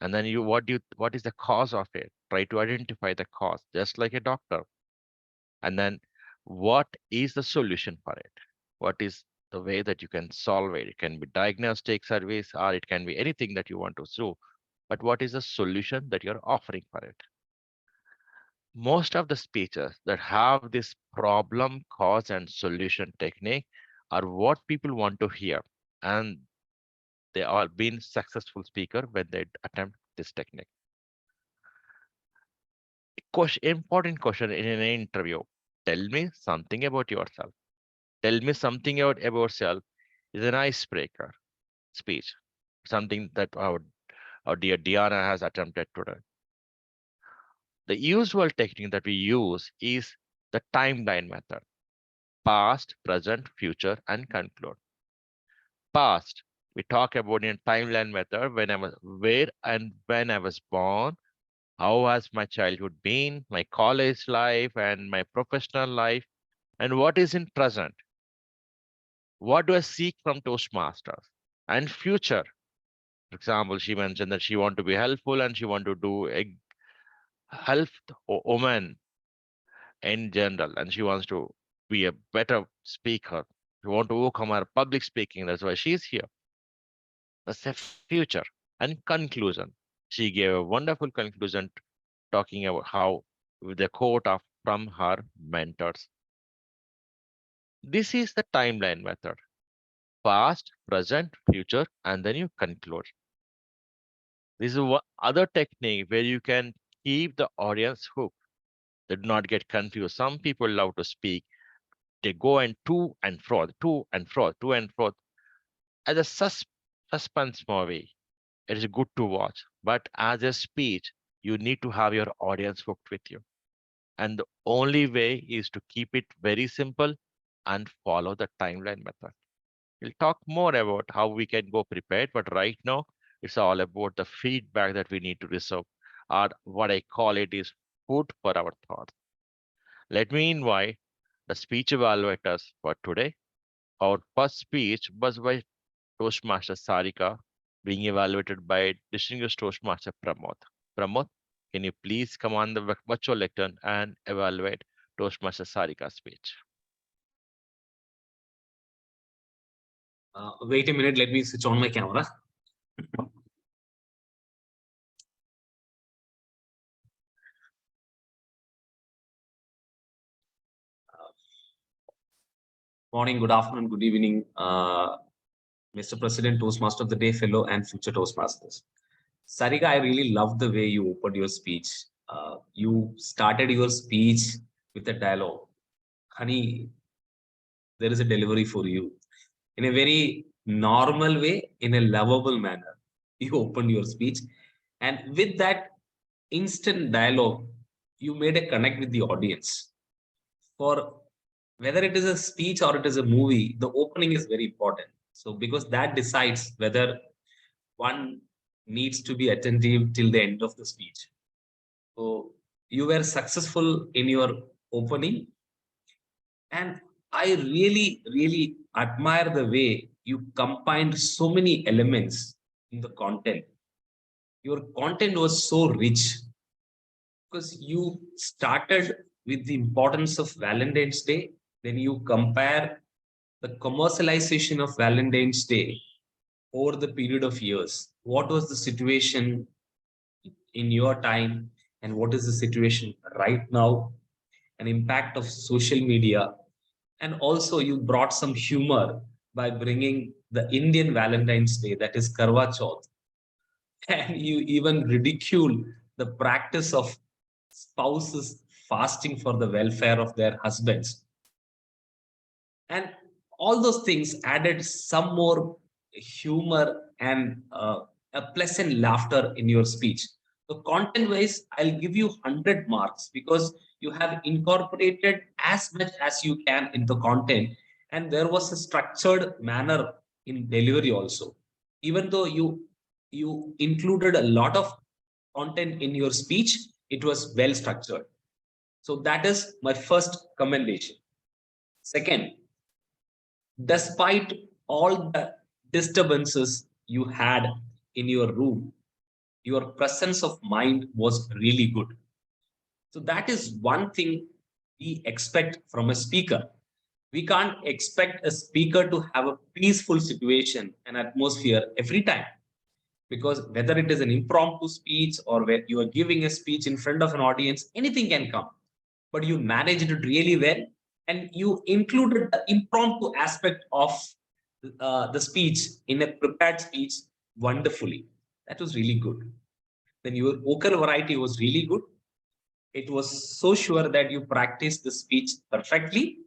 and then what is the cause of it? Try to identify the cause, just like a doctor. And then what is the solution for it? What is the way that you can solve it? It can be diagnostic service, or it can be anything that you want to do. But what is the solution that you're offering for it? Most of the speeches that have this problem, cause, and solution technique are what people want to hear. And they all been successful speaker when they attempt this technique. Important question in an interview. Tell me something about yourself. Tell me something about yourself is an icebreaker speech. Something that our dear Diana has attempted today. The usual technique that we use is the timeline method. Past, present, future, and conclude. Past, we talk about in timeline method where and when I was born, how has my childhood been, my college life, and my professional life, and what is in present. What do I seek from Toastmasters? And future. For example, she mentioned that she want to be helpful and she want to do help women in general, and she wants to be a better speaker. She want to overcome her public speaking. That's why she's here. That's the future. And conclusion. She gave a wonderful conclusion talking about how with the quote from her mentors. This is the timeline method. Past, present, future, and then you conclude. This is one other technique where you can keep the audience hooked. They do not get confused. Some people love to speak. They go and to and fro, to and fro, to and fro. As a suspense movie, it is good to watch. But as a speech, you need to have your audience hooked with you. And the only way is to keep it very simple and follow the timeline method. We'll talk more about how we can go prepared, but right now it's all about the feedback that we need to receive, or what I call it is food for our thoughts. Let me invite the speech evaluators for today. Our first speech was by Toastmaster Sarika, being evaluated by distinguished Toastmaster Pramod. Pramod, can you please come on the virtual lectern and evaluate Toastmaster Sarika's speech? Wait a minute, let me switch on my camera. Morning, good afternoon, good evening, Mr. President, Toastmaster of the Day Fellow, and future Toastmasters. Sarika, I really love the way you opened your speech. You started your speech with a dialogue. Honey, there is a delivery for you. In a very normal way, in a lovable manner, you opened your speech. And with that instant dialogue, you made a connect with the audience. For whether it is a speech or it is a movie, the opening is very important. So because that decides whether one needs to be attentive till the end of the speech. So you were successful in your opening, and I really, really admire the way you combined so many elements in the content. Your content was so rich because you started with the importance of Valentine's Day, then you compare the commercialization of Valentine's Day over the period of years. What was the situation in your time, and what is the situation right now? An impact of social media, and also you brought some humor by bringing the Indian Valentine's Day, that is Karwa Chauth, and you even ridicule the practice of spouses fasting for the welfare of their husbands. And all those things added some more humor and a pleasant laughter in your speech. So content wise, I'll give you 100 marks because you have incorporated as much as you can in the content, and there was a structured manner in delivery also. Even though you included a lot of content in your speech, it was well structured. So that is my first commendation. Second, despite all the disturbances you had in your room, your presence of mind was really good. So that is one thing we expect from a speaker. We can't expect a speaker to have a peaceful situation and atmosphere every time, because whether it is an impromptu speech or where you are giving a speech in front of an audience, anything can come. But you managed it really well, and you included the impromptu aspect of the speech in a prepared speech wonderfully. That was really good. Then your vocal variety was really good. It was so sure that you practiced the speech perfectly,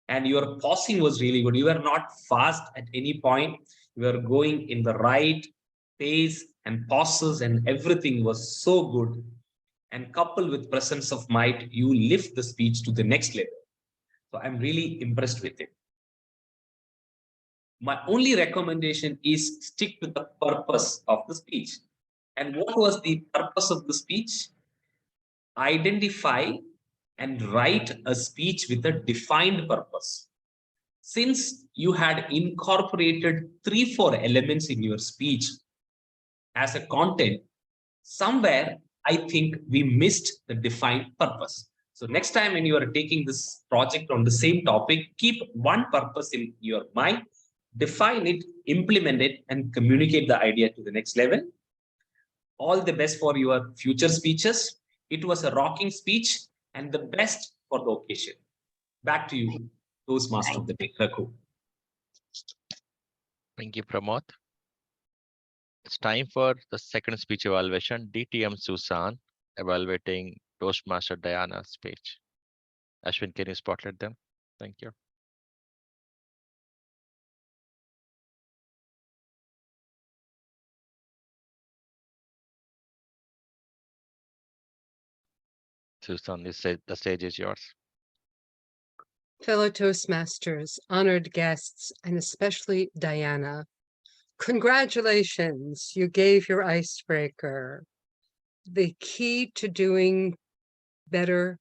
and your pausing was really good. You were not fast at any point. You were going in the right pace, and pauses and everything was so good. And coupled with presence of mind, you lift the speech to the next level. So I'm really impressed with it. My only recommendation is stick with the purpose of the speech. And what was the purpose of the speech? Identify and write a speech with a defined purpose. Since you had incorporated 3-4 elements in your speech as a content, somewhere I think we missed the defined purpose. So next time when you are taking this project on the same topic, keep one purpose in your mind, define it, implement it, and communicate the idea to the next level. All the best for your future speeches. It was a rocking speech and the best for the occasion. Back to you, Toastmaster of the day, Raghu. Thank you, Pramod. It's time for the second speech evaluation, DTM Susan, evaluating Toastmaster Diana's speech. Ashwin, can you spotlight them? Thank you. Susan, the stage is yours. Fellow Toastmasters, honored guests, and especially Diana, congratulations, you gave your icebreaker. The key to doing better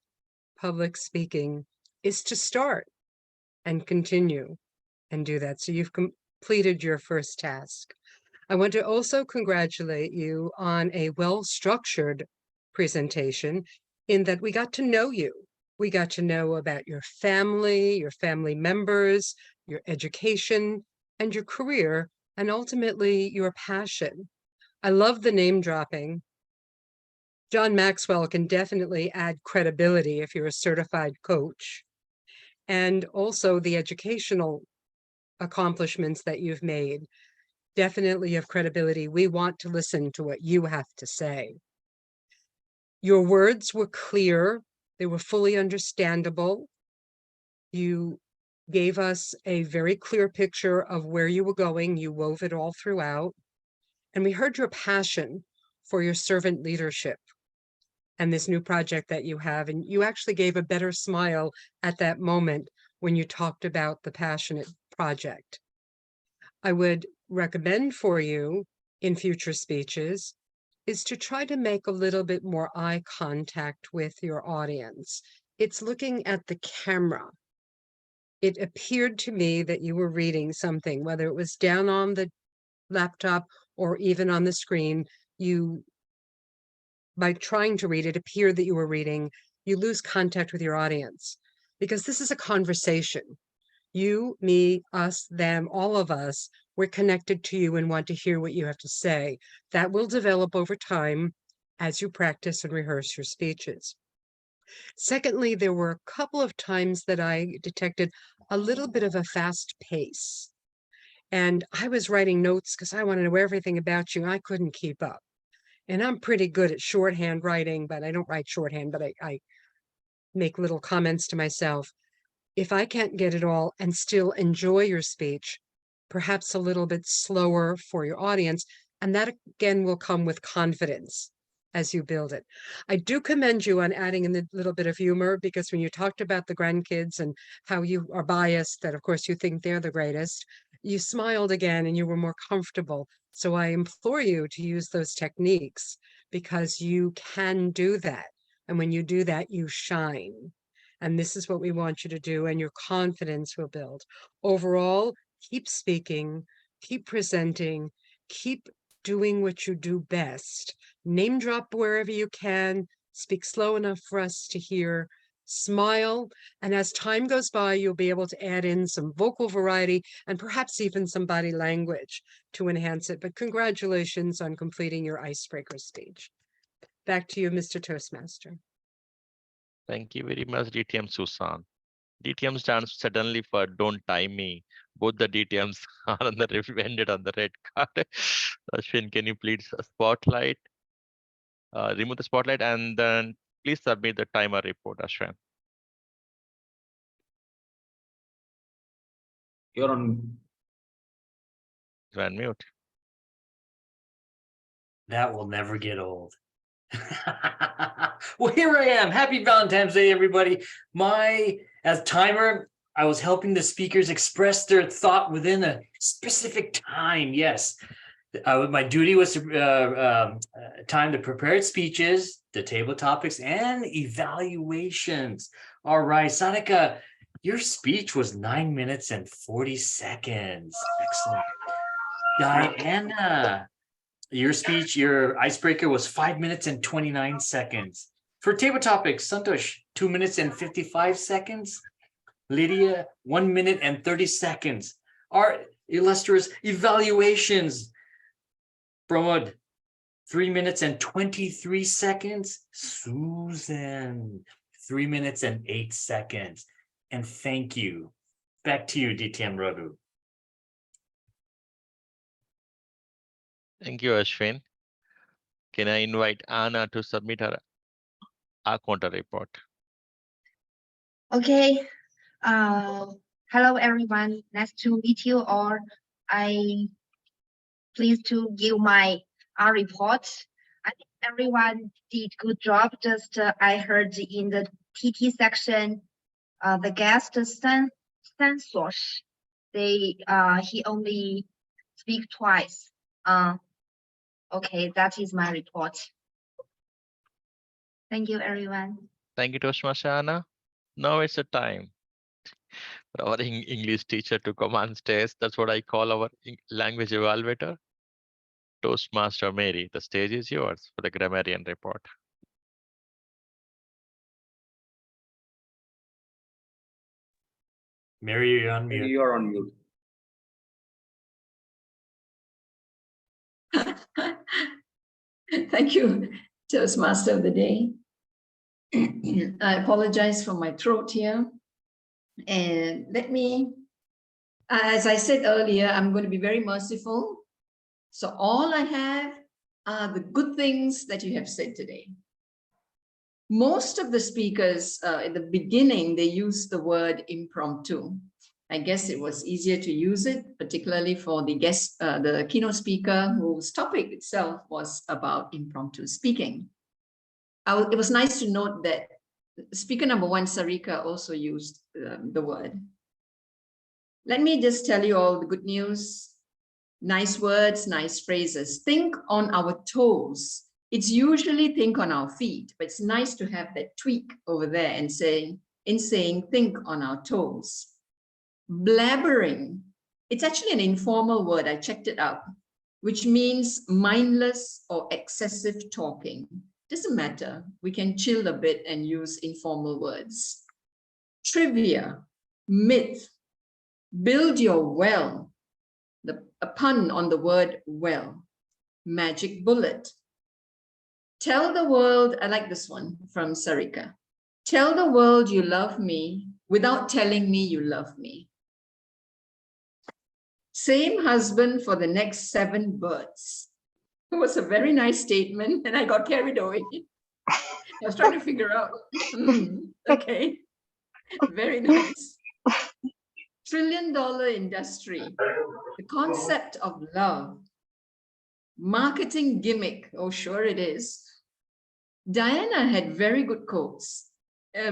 public speaking is to start and continue and do that. So you've completed your first task. I want to also congratulate you on a well-structured presentation in that we got to know you. We got to know about your family members, your education, and your career, and ultimately your passion. I love the name dropping. John Maxwell can definitely add credibility if you're a certified coach. And also the educational accomplishments that you've made definitely have credibility. We want to listen to what you have to say. Your words were clear. They were fully understandable. You gave us a very clear picture of where you were going. You wove it all throughout. And we heard your passion for your servant leadership. and this new project that you have. And you actually gave a better smile at that moment when you talked about the passionate project. I would recommend for you in future speeches is to try to make a little bit more eye contact with your audience. It's looking at the camera. It appeared to me that you were reading something, whether it was down on the laptop or even on the screen. By trying to read, it appeared that you were reading. You lose contact with your audience because this is a conversation. You, me, us, them, all of us, we're connected to you and want to hear what you have to say. That will develop over time as you practice and rehearse your speeches. Secondly, there were a couple of times that I detected a little bit of a fast pace. And I was writing notes because I wanted to know everything about you. I couldn't keep up. And I'm pretty good at shorthand writing, but I don't write shorthand, but I make little comments to myself. If I can't get it all and still enjoy your speech, perhaps a little bit slower for your audience, and that again will come with confidence as you build it. I do commend you on adding in a little bit of humor, because when you talked about the grandkids and how you are biased, that of course you think they're the greatest, you smiled again and you were more comfortable. So I implore you to use those techniques because you can do that. And when you do that, you shine. And this is what we want you to do, and your confidence will build. Overall, keep speaking, keep presenting, keep doing what you do best. Name drop wherever you can, speak slow enough for us to hear, smile, and as time goes by, you'll be able to add in some vocal variety and perhaps even some body language to enhance it. But congratulations on completing your icebreaker speech. Back to you, Mr. Toastmaster. Thank you very much, DTM Susan. DTM stands suddenly for don't time me. Both the DTMs are on the ended on the red card. Ashwin, can you please spotlight, remove the spotlight, and then please submit the timer report, Ashwin. You're on. You're on mute. That will never get old. Well, here I am. Happy Valentine's Day, everybody. As timer, I was helping the speakers express their thought within a specific time. Yes, my duty was time to prepare speeches, the table topics, and evaluations. All right, Sarika, your speech was 9 minutes and 40 seconds. Excellent. Diana, your speech, your icebreaker was 5 minutes and 29 seconds. For table topics, Santosh, 2 minutes and 55 seconds. Lydia, 1 minute and 30 seconds. Our illustrious evaluations. Pramod, 3 minutes and 23 seconds. Susan, 3 minutes and 8 seconds. And thank you. Back to you, DTM Raghu. Thank you, Ashwin. Can I invite Anna to submit her counter report? Okay. Hello, everyone. Nice to meet you all. I pleased to give my report. I think everyone did good job. Just I heard in the TT section, the guest Santosh, he only speak twice. Okay, that is my report. Thank you, everyone. Thank you, Toastmaster Anna. Now it's the time for our English teacher to come on stage. That's what I call our language evaluator. Toastmaster Mary, the stage is yours for the grammarian report. Mary, you're on mute. You're on mute. Thank you, Toastmaster of the day. I apologize for my throat here. And let me, as I said earlier, I'm going to be very merciful. So all I have are the good things that you have said today. Most of the speakers in the beginning, they used the word impromptu. I guess it was easier to use it, particularly for the guest, the keynote speaker whose topic itself was about impromptu speaking. it was nice to note that speaker number one, Sarika, also used the word. Let me just tell you all the good news. Nice words, nice phrases. Think on our toes. It's usually think on our feet, but it's nice to have that tweak over there and saying think on our toes. Blabbering. It's actually an informal word. I checked it out, which means mindless or excessive talking. Doesn't matter. We can chill a bit and use informal words. Trivia, myth, build your well, a pun on the word well, magic bullet. Tell the world, I like this one from Sarika. Tell the world you love me without telling me you love me. Same husband for the next 7 births. It was a very nice statement and I got carried away. I was trying to figure out, okay, very nice. $1 trillion industry, the concept of love, marketing gimmick, oh sure it is. Diana had very good quotes,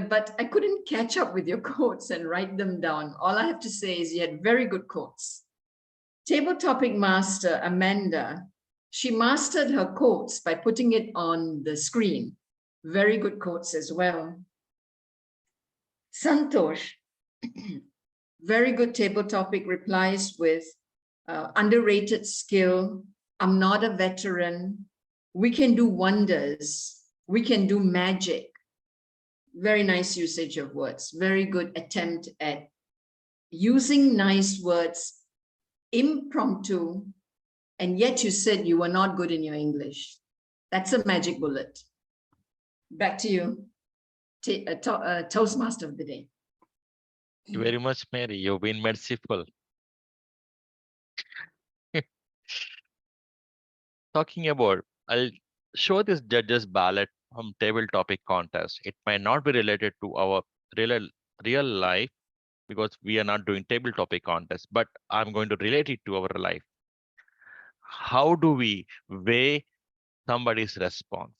but I couldn't catch up with your quotes and write them down. All I have to say is you had very good quotes. Table topic master, Amanda, she mastered her quotes by putting it on the screen. Very good quotes as well. Santosh, very good table topic replies with underrated skill. I'm not a veteran. We can do wonders. We can do magic. Very nice usage of words. Very good attempt at using nice words, impromptu, and yet you said you were not good in your English. That's a magic bullet. Back to you, Toastmaster of the day. Thank you very much, Mary. You've been merciful. Talking about, I'll show this judges ballot from table topic contest. It might not be related to our real life because we are not doing table topic contest, but I'm going to relate it to our life. How do we weigh somebody's response?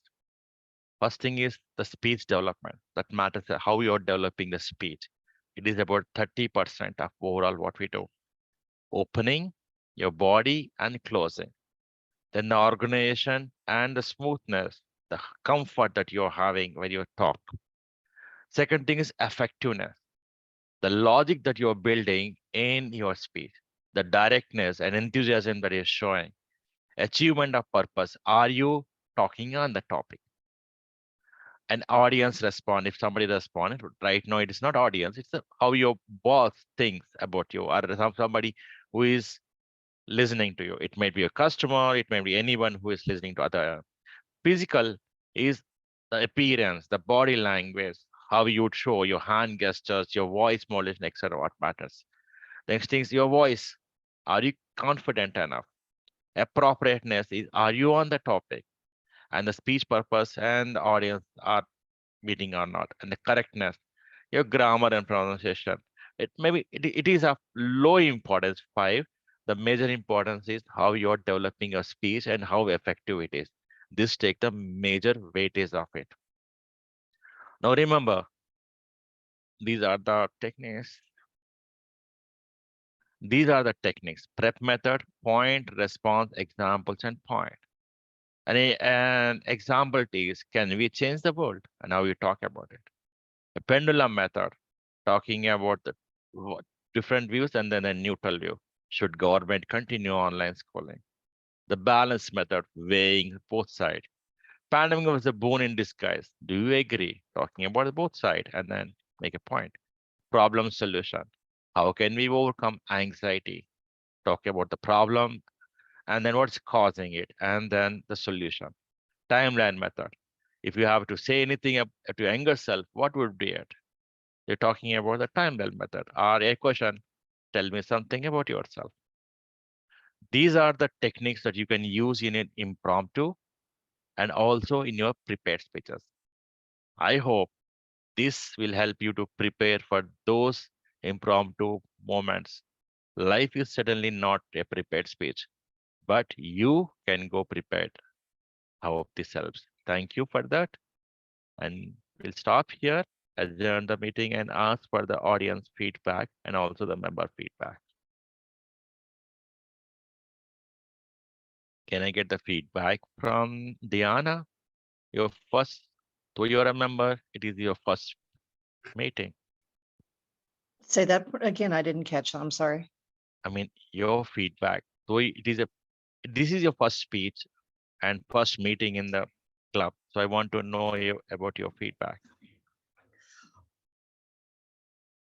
First thing is the speech development. That matters how you're developing the speech. It is about 30% of overall what we do. Opening, your body, and closing. Then the organization and the smoothness, the comfort that you're having when you talk. Second thing is effectiveness. The logic that you're building in your speech, the directness and enthusiasm that you're showing, achievement of purpose. Are you talking on the topic? An audience respond. If somebody responded right now, it is not audience. It's how your boss thinks about you, or somebody who is listening to you. It might be a customer. It might be anyone who is listening to other. Physical is the appearance, the body language, how you would show your hand gestures, your voice modulation, etc. What matters. Next thing is your voice. Are you confident enough? Appropriateness is, are you on the topic? And the speech purpose and the audience are meeting or not. And the correctness, your grammar and pronunciation. It is of low importance, 5. The major importance is how you're developing your speech and how effective it is. This take the major weightage of it. Now remember, these are the techniques. These are the techniques: prep method, point, response, examples, and point. And an example is, can we change the world? And now we talk about it. A pendulum method, talking about the different views and then a neutral view. Should government continue online schooling? The balance method, weighing both sides. Pandemic was a boon in disguise. Do you agree? Talking about both sides and then make a point. Problem solution. How can we overcome anxiety? Talk about the problem and then what's causing it, and then the solution. Timeline method. If you have to say anything to your younger self, what would be it? You're talking about the timeline method. Or a question, tell me something about yourself. These are the techniques that you can use in an impromptu and also in your prepared speeches. I hope this will help you to prepare for those impromptu moments. Life is certainly not a prepared speech, but you can go prepared. I hope this helps. Thank you for that. And we'll stop here, adjourn the meeting, and ask for the audience feedback and also the member feedback. Can I get the feedback from Diana? Your first, though you're a member, it is your first meeting. Say that again. I didn't catch that. I'm sorry. I mean, your feedback, though this is your first speech and first meeting in the club. So I want to know about your feedback.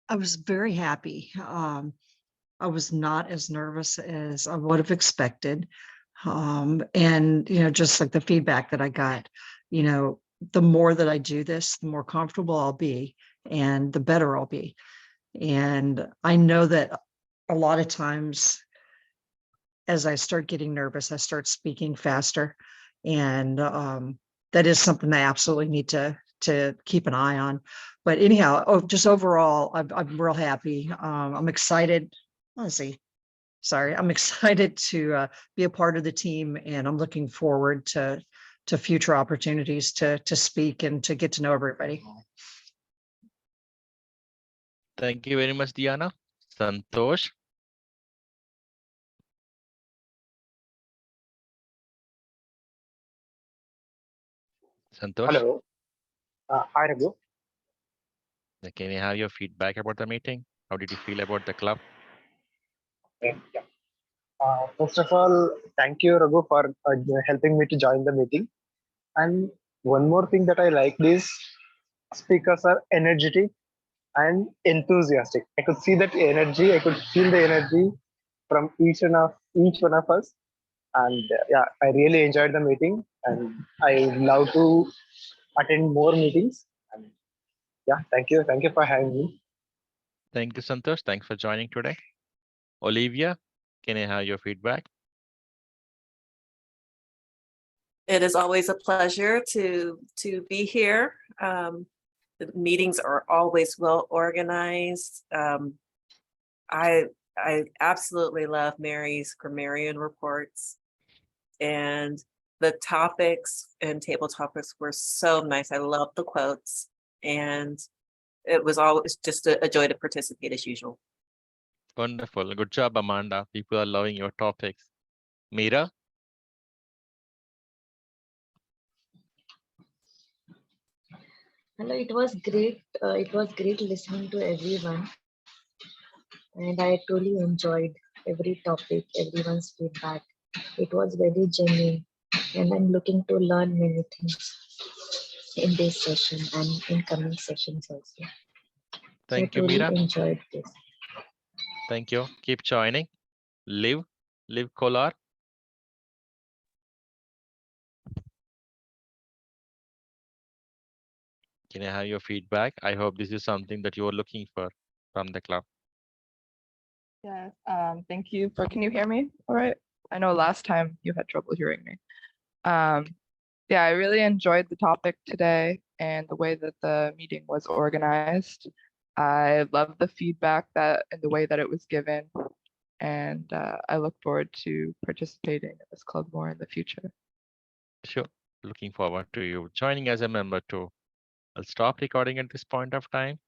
I was very happy. I was not as nervous as I would have expected. And, just like the feedback that I got, the more that I do this, the more comfortable I'll be and the better I'll be. And I know that a lot of times as I start getting nervous, I start speaking faster. And that is something I absolutely need to keep an eye on. But anyhow, just overall, I'm real happy. I'm excited. Let's see. Sorry, I'm excited to be a part of the team, and I'm looking forward to future opportunities to speak and to get to know everybody. Thank you very much, Diana. Santosh. Santosh. Hello. Hi, Raghu. Can you have your feedback about the meeting? How did you feel about the club? Yeah. First of all, thank you, Raghu, for helping me to join the meeting. And one more thing that I like is speakers are energetic and enthusiastic. I could see that energy. I could feel the energy from each one of us. And yeah, I really enjoyed the meeting, and I love to attend more meetings. And yeah, thank you for having me. Thank you, Santosh. Thanks for joining today. Olivia, can I have your feedback? It is always a pleasure to be here. The meetings are always well organized. I absolutely love Mary's grammarian reports, and the topics and table topics were so nice. I love the quotes, and it was always just a joy to participate as usual. Wonderful. Good job, Amanda. People are loving your topics. Meera? Hello, it was great. It was great listening to everyone, and I truly enjoyed every topic, everyone's feedback. It was very genuine, and I'm looking to learn many things in this session and in coming sessions also. Thank I you, truly Meera. enjoyed this. Thank you. Keep joining. Liv Kolar. Can I have your feedback? I hope this is something that you are looking for from the club. Yes, thank you for, can you hear me? All right. I know last time you had trouble hearing me. Yeah, I really enjoyed the topic today and the way that the meeting was organized. I love the feedback and the way that it was given. And I look forward to participating in this club more in the future. Sure. Looking forward to you joining as a member too. I'll stop recording at this point of time.